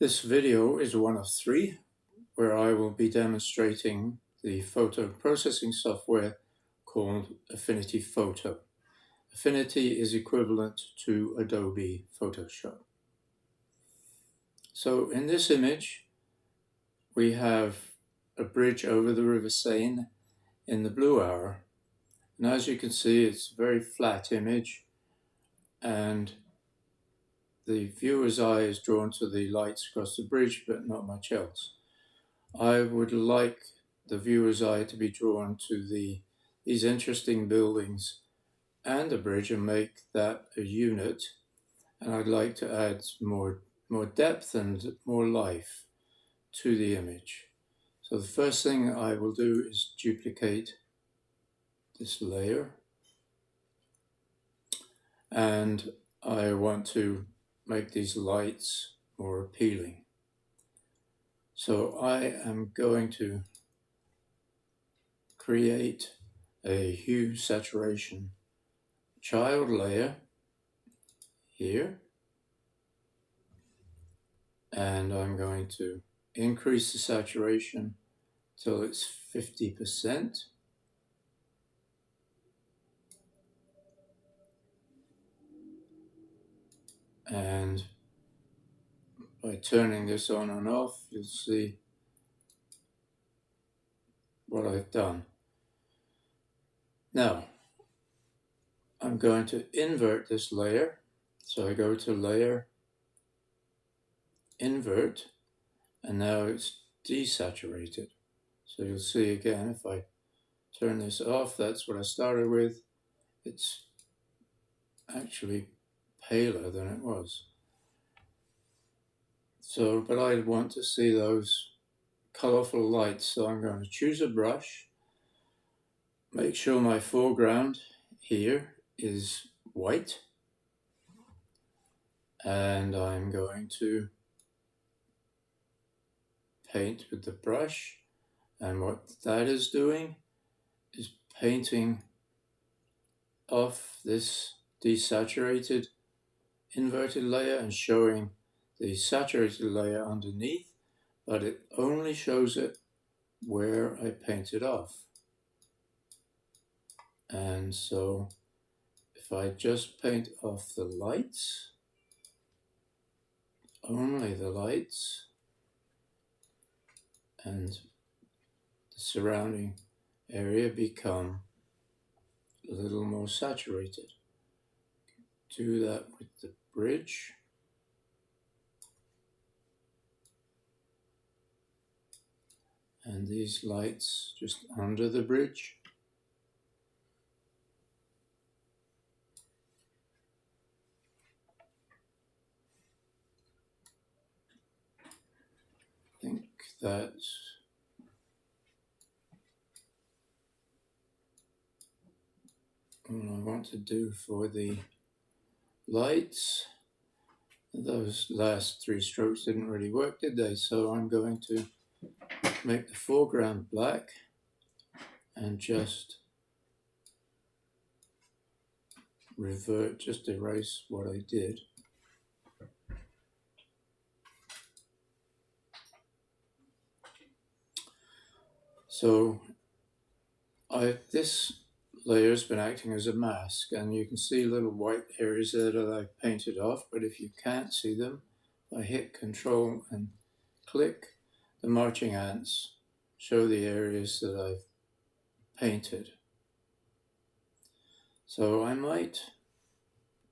This video is one of three where I will be demonstrating the photo processing software called Affinity Photo. Affinity is equivalent to Adobe Photoshop. So in this image we have a bridge over the River Seine in the blue hour, and as you can see it's a very flat image and the viewer's eye is drawn to the lights across the bridge but not much else. I would like the viewer's eye to be drawn to these interesting buildings and the bridge and make that a unit, and I'd like to add more depth and more life to the image. So the first thing I will do is duplicate this layer, and I want to make these lights more appealing. So I am going to create a hue saturation child layer here, and I'm going to increase the saturation till it's 50%. And by turning this on and off, you'll see what I've done. Now, I'm going to invert this layer. So I go to Layer, Invert, and now it's desaturated. So you'll see again, if I turn this off, that's what I started with. It's actually paler than it was. So, but I want to see those colorful lights, so I'm going to choose a brush, make sure my foreground here is white, and I'm going to paint with the brush, and what that is doing is painting off this desaturated inverted layer and showing the saturated layer underneath, but it only shows it where I painted off. And so if I just paint off the lights, only the lights, and the surrounding area become a little more saturated. Do that with the bridge. And these lights just under the bridge. I think that's what I want to do for the lights. Those last three strokes didn't really work, did they? So I'm going to make the foreground black and just revert, just erase what I did. So this layer has been acting as a mask, and you can see little white areas there that I've painted off, but if you can't see them, I hit Control and click, the marching ants show the areas that I've painted. So I might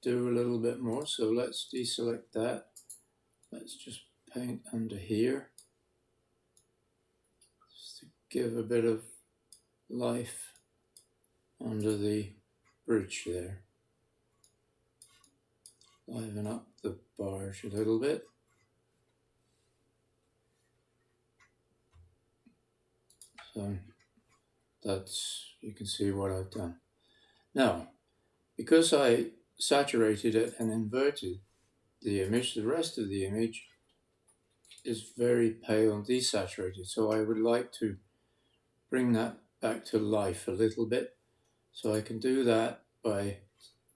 do a little bit more, so let's deselect that. Let's just paint under here, just to give a bit of life under the bridge there. Liven up the bars a little bit. So that's, you can see what I've done. Now, because I saturated it and inverted the image, the rest of the image is very pale and desaturated. So I would like to bring that back to life a little bit. So I can do that by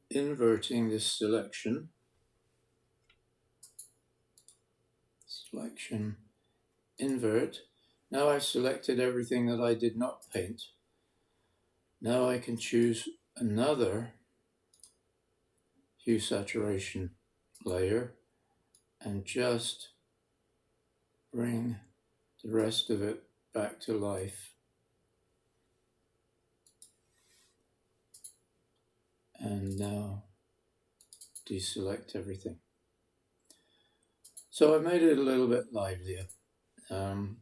inverting this selection. selection, invert. Now I've selected everything that I did not paint. Now I can choose another hue saturation layer and just bring the rest of it back to life. And now deselect everything. So I've made it a little bit livelier,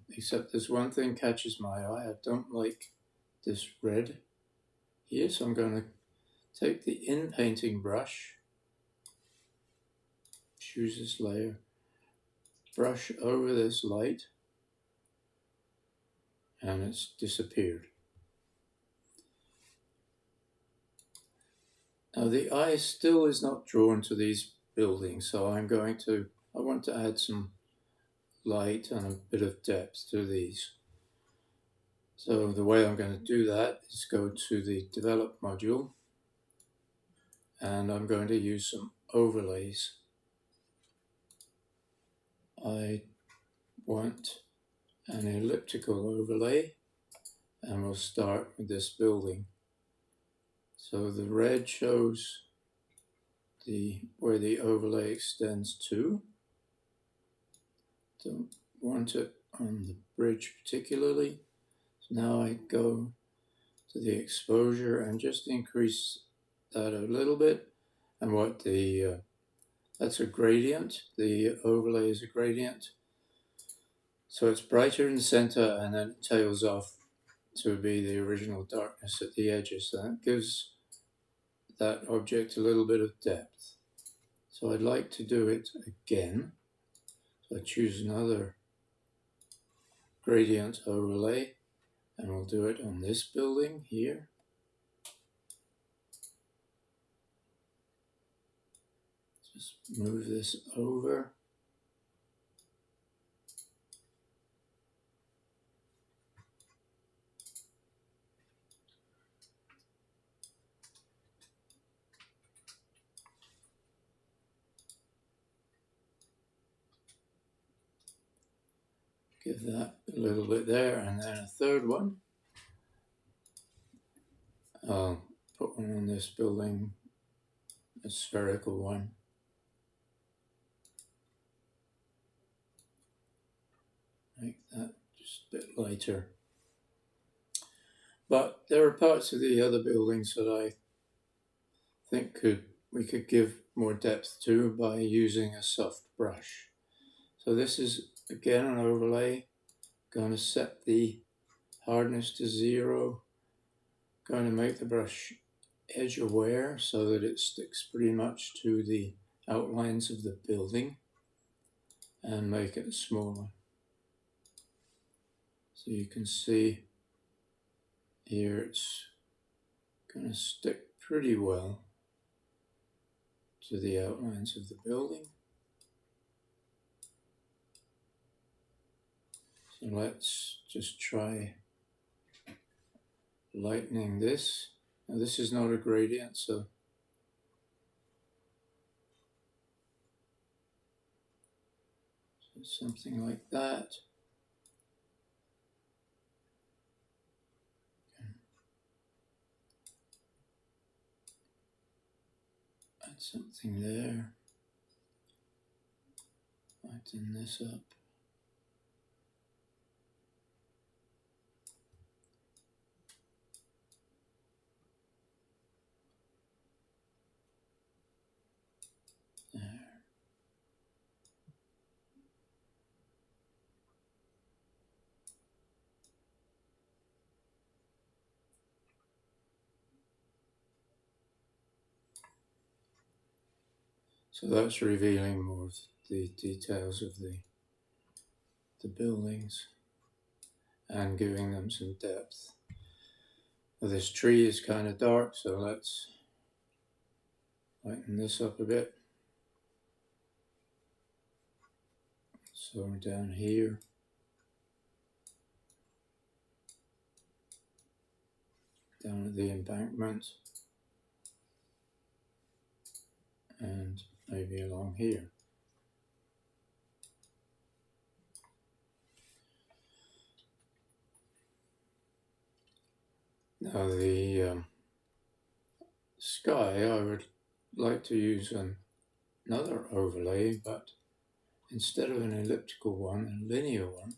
except there's one thing catches my eye. I don't like this red here, so I'm going to take the in-painting brush, choose this layer, brush over this light, and it's disappeared. Now the eye still is not drawn to these buildings, so I want to add some light and a bit of depth to these. So the way I'm going to do that is go to the Develop module, and I'm going to use some overlays. I want an elliptical overlay, and we'll start with this building. So the red shows where the overlay extends to. Don't want it on the bridge particularly. So now I go to the exposure and just increase that a little bit. And what that's a gradient. The overlay is a gradient. So it's brighter in the center and then it tails off to be the original darkness at the edges. That gives that object a little bit of depth. So I'd like to do it again. So I choose another gradient overlay and we'll do it on this building here. Just move this over. Give that a little bit there, and then a third one. I'll put one on this building, a spherical one. Make that just a bit lighter. But there are parts of the other buildings that I think we could give more depth to by using a soft brush. So this is again an overlay. Going to set the hardness to 0. Going to make the brush edge aware so that it sticks pretty much to the outlines of the building, and make it smaller. So you can see here it's going to stick pretty well to the outlines of the building. So let's just try lightening this. Now this is not a gradient, so something like that. Add something there. Lighten this up. There. So that's revealing more of the details of the buildings and giving them some depth. Well, this tree is kind of dark, so let's lighten this up a bit. So down here, down at the embankment, and maybe along here. Now the sky, I would like to use another overlay, but instead of an elliptical one, a linear one,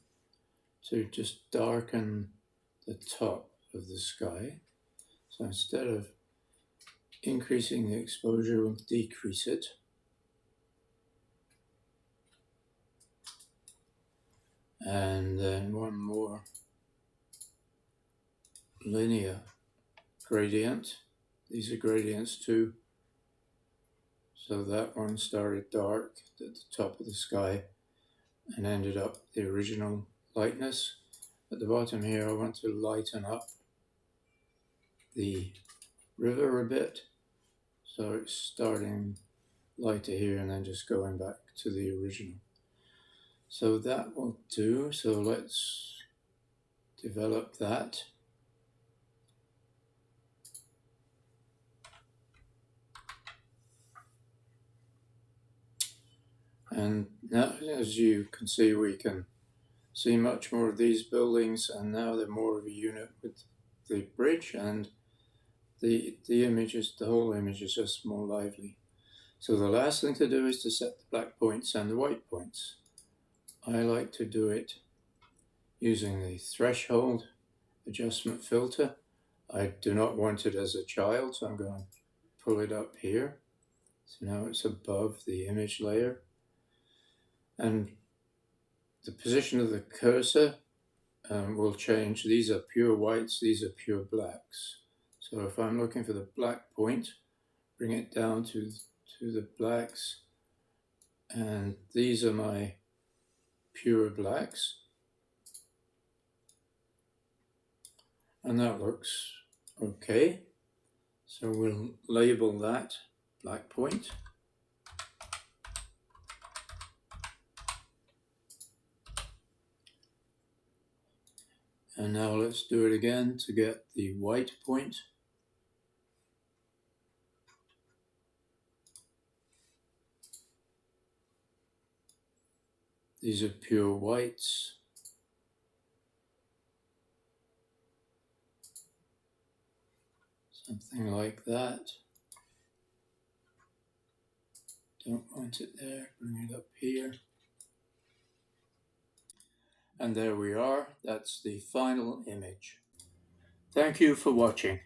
to just darken the top of the sky. So instead of increasing the exposure, we'll decrease it. And then one more linear gradient. These are gradients too. So that one started dark at the top of the sky and ended up the original lightness. At the bottom here, I want to lighten up the river a bit. So it's starting lighter here and then just going back to the original. So that will do. So let's develop that. And now, as you can see, we can see much more of these buildings, and now they're more of a unit with the bridge, and the image is, the whole image is just more lively. So the last thing to do is to set the black points and the white points. I like to do it using the threshold adjustment filter. I do not want it as a child, so I'm going to pull it up here. So now it's above the image layer. And the position of the cursor will change. These are pure whites, these are pure blacks. So if I'm looking for the black point, bring it down to the blacks, and these are my pure blacks. And that looks okay. So we'll label that black point. And now let's do it again to get the white point. These are pure whites. Something like that. Don't want it there, bring it up here. And there we are, that's the final image. Thank you for watching.